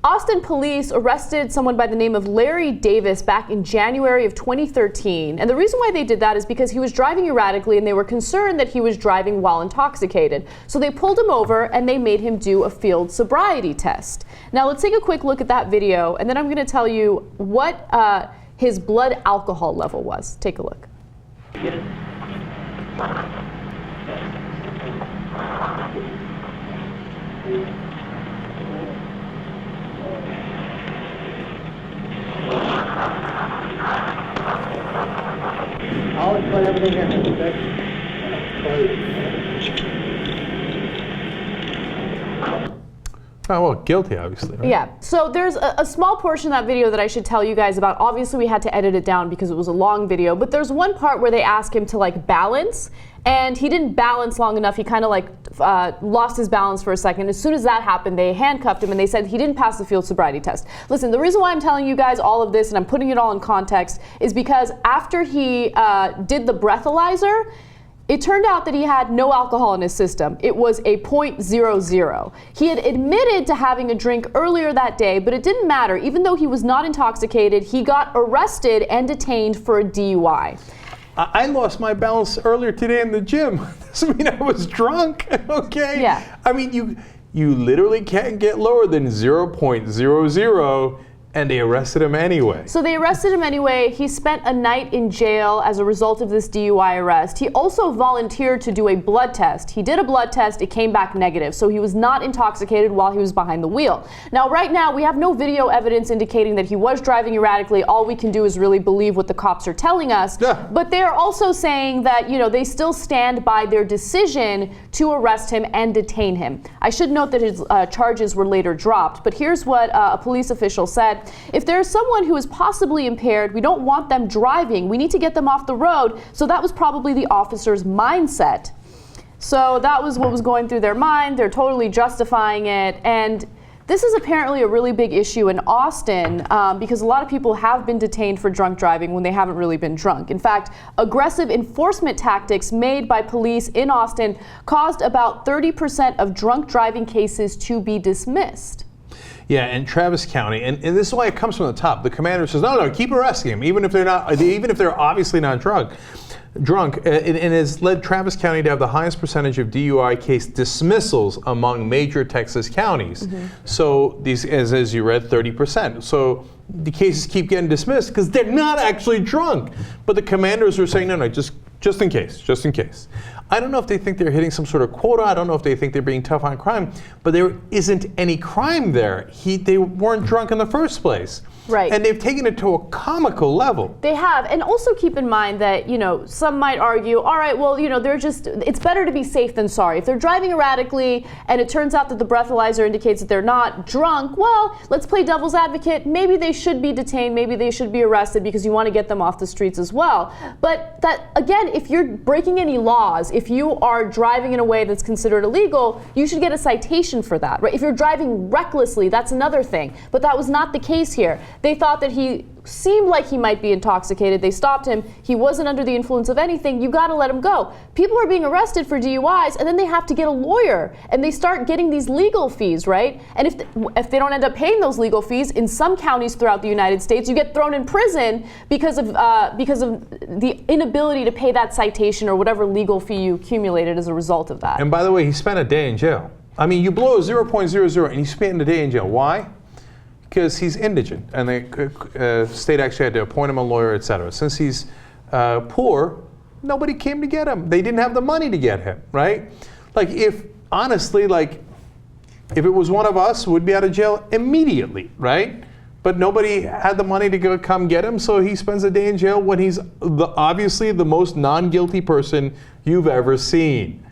Austin police arrested someone by the name of Larry Davis back in January of 2013. And the reason why they did that is because he was driving erratically and they were concerned that he was driving while intoxicated. So they pulled him over and they made him do a field sobriety test. Now let's take a quick look at that video and then I'm going to tell you what his blood alcohol level was. Take a look. I'll explain everything here, okay? Oh, well, guilty, obviously. Right? Yeah, so there's a small portion of that video that I should tell you guys about. Obviously, we had to edit it down because it was a long video, but there's one part where they ask him to like balance, and he didn't balance long enough. He kind of like lost his balance for a second. As soon as that happened, they handcuffed him and they said he didn't pass the field sobriety test. Listen, the reason why I'm telling you guys all of this and I'm putting it all in context is because after he did the breathalyzer, it turned out that he had no alcohol in his system. It was a 0.00. He had admitted to having a drink earlier that day, but it didn't matter. Even though he was not intoxicated, he got arrested and detained for a DUI. I lost my balance earlier today in the gym. Doesn't mean I was drunk, okay? Yeah. I mean, you literally can't get lower than 0.00, and they arrested him anyway. So they arrested him anyway. He spent a night in jail as a result of this DUI arrest. He also volunteered to do a blood test. He did a blood test. It came back negative. So he was not intoxicated while he was behind the wheel. Now, right now, we have no video evidence indicating that he was driving erratically. All we can do is really believe what the cops are telling us. Yeah. But they are also saying that, you know, they still stand by their decision to arrest him and detain him. I should note that his charges were later dropped. But here's what a police official said. If there's someone who is possibly impaired, we don't want them driving. We need to get them off the road. So that was probably the officer's mindset. So that was what was going through their mind. They're totally justifying it. And this is apparently a really big issue in Austin because a lot of people have been detained for drunk driving when they haven't really been drunk. In fact, aggressive enforcement tactics made by police in Austin caused about 30% of drunk driving cases to be dismissed. Yeah, and Travis County, and this is why it comes from the top. The commander says, no, keep arresting him, even if they're obviously not drunk, and has led Travis County to have the highest percentage of DUI case dismissals among major Texas counties. Mm-hmm. So these, as you read, 30%. So the cases keep getting dismissed because they're not actually drunk. But the commanders are saying, no, just in case. I don't know if they think they're hitting some sort of quota. I don't know if they think they're being tough on crime, but there isn't any crime there. They weren't drunk in the first place. Right. And they've taken it to a comical level. They have. And also keep in mind that, you know, some might argue, all right, well, you know, it's better to be safe than sorry. If they're driving erratically and it turns out that the breathalyzer indicates that they're not drunk, well, let's play devil's advocate. Maybe they should be detained. Maybe they should be arrested because you want to get them off the streets as well. But that, again, if you're breaking any laws, if you are driving in a way that's considered illegal, you should get a citation for that, right? If you're driving recklessly, that's another thing. But that was not the case here. They thought that he seemed like he might be intoxicated. They stopped him. He wasn't under the influence of anything. You got to let him go. People are being arrested for DUIs, and then they have to get a lawyer, and they start getting these legal fees, right? And if they don't end up paying those legal fees, in some counties throughout the United States, you get thrown in prison because of the inability to pay that citation or whatever legal fee you accumulated as a result of that. And by the way, he spent a day in jail. I mean, you blow a 0.00 and you spend a day in jail. Why? Because he's indigent, and the state actually had to appoint him a lawyer, etc. Since he's poor, nobody came to get him. They didn't have the money to get him, right? Like, if it was one of us, we'd be out of jail immediately, right? But nobody had the money to come get him, so he spends a day in jail when he's obviously the most non-guilty person you've ever seen.